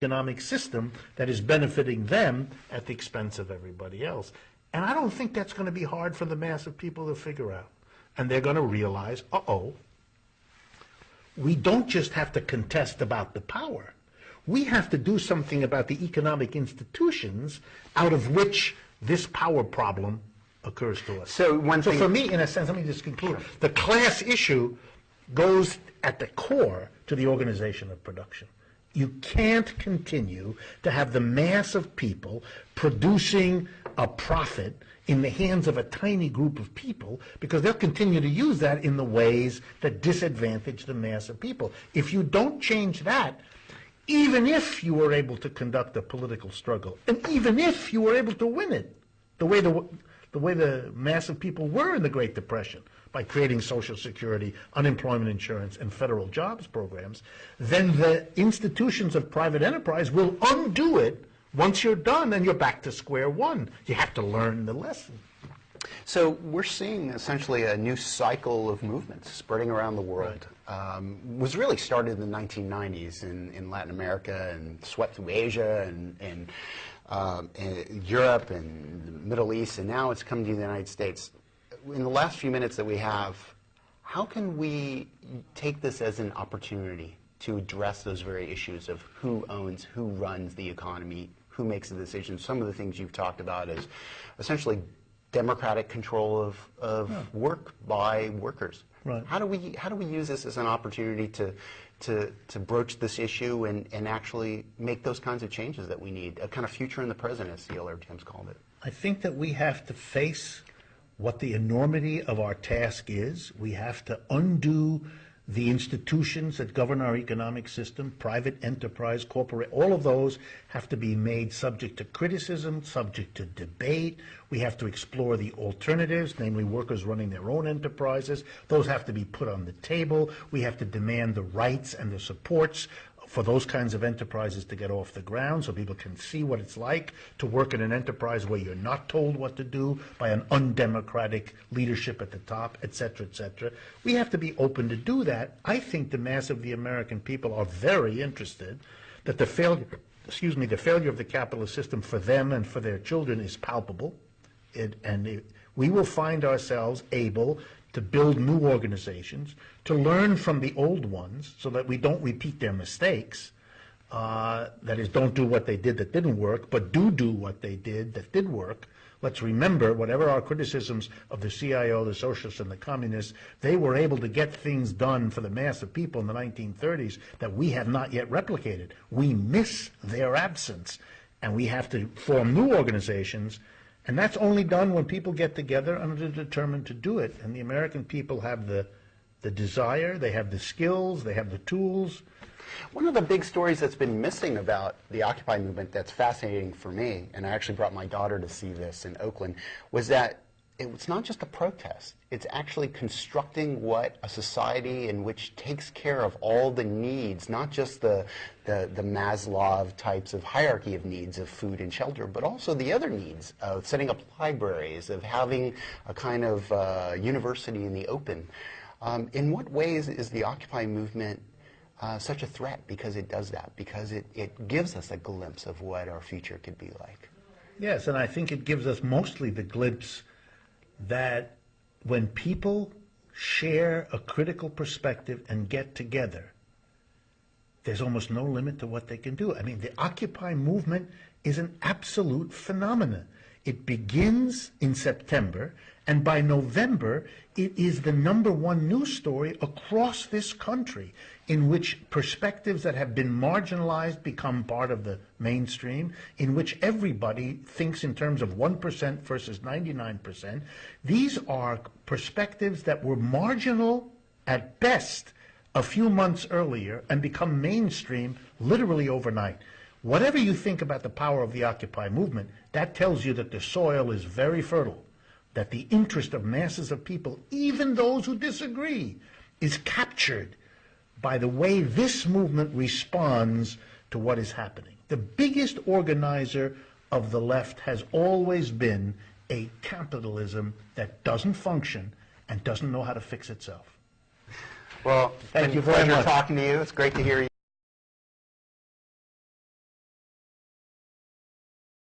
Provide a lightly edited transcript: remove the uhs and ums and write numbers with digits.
economic system that is benefiting them at the expense of everybody else. And I don't think that's going to be hard for the mass of people to figure out. And they're going to realize, uh-oh, we don't just have to contest about the power. We have to do something about the economic institutions out of which this power problem occurs to us. So for me, in a sense, let me just conclude. Sure. The class issue goes at the core to the organization of production. You can't continue to have the mass of people producing a profit in the hands of a tiny group of people, because they'll continue to use that in the ways that disadvantage the mass of people. If you don't change that, even if you were able to conduct a political struggle, and even if you were able to win it, the way the mass of people were in the Great Depression, by creating Social Security, unemployment insurance, and federal jobs programs, then the institutions of private enterprise will undo it. Once you're done, then you're back to square one. You have to learn the lesson. So we're seeing essentially a new cycle of movements spreading around the world. Right. Was really started in the 1990s in Latin America and swept through Asia and Europe and the Middle East, and now it's come to the United States. In the last few minutes that we have, how can we take this as an opportunity to address those very issues of who owns, who runs the economy, who makes the decisions? Some of the things you've talked about is essentially democratic control of work by workers. Right. How do we use this as an opportunity to broach this issue and actually make those kinds of changes that we need? A kind of future in the present, as C.L.R. Timms called it. I think that we have to face what the enormity of our task is. We have to undo the institutions that govern our economic system, private enterprise, corporate, all of those have to be made subject to criticism, subject to debate. We have to explore the alternatives, namely workers running their own enterprises. Those have to be put on the table. We have to demand the rights and the supports for those kinds of enterprises to get off the ground so people can see what it's like to work in an enterprise where you're not told what to do by an undemocratic leadership at the top, et cetera, et cetera. We have to be open to do that. I think the mass of the American people are very interested that the failure of the capitalist system for them and for their children is palpable. We will find ourselves able to build new organizations, to learn from the old ones so that we don't repeat their mistakes, that is, don't do what they did that didn't work, but do what they did that did work. Let's remember, whatever our criticisms of the CIO, the socialists, and the communists, they were able to get things done for the mass of people in the 1930s that we have not yet replicated. We miss their absence, and we have to form new organizations. And that's only done when people get together and are determined to do it. And the American people have the desire, they have the skills, they have the tools. One of the big stories that's been missing about the Occupy movement that's fascinating for me, and I actually brought my daughter to see this in Oakland, was that it's not just a protest. It's actually constructing what a society in which takes care of all the needs, not just the Maslow types of hierarchy of needs of food and shelter, but also the other needs of setting up libraries, of having a kind of university in the open. In what ways is the Occupy movement such a threat? Because it does that, because it gives us a glimpse of what our future could be like. Yes, and I think it gives us mostly the glimpse that when people share a critical perspective and get together, there's almost no limit to what they can do. I mean, the Occupy movement is an absolute phenomenon. It begins in September, and by November, it is the #1 news story across this country, in which perspectives that have been marginalized become part of the mainstream, in which everybody thinks in terms of 1% versus 99%. These are perspectives that were marginal at best a few months earlier and become mainstream literally overnight. Whatever you think about the power of the Occupy movement, that tells you that the soil is very fertile, that the interest of masses of people, even those who disagree, is captured by the way this movement responds to what is happening. The biggest organizer of the left has always been a capitalism that doesn't function and doesn't know how to fix itself. Well, thank you very much. Talking to you. It's great to hear you.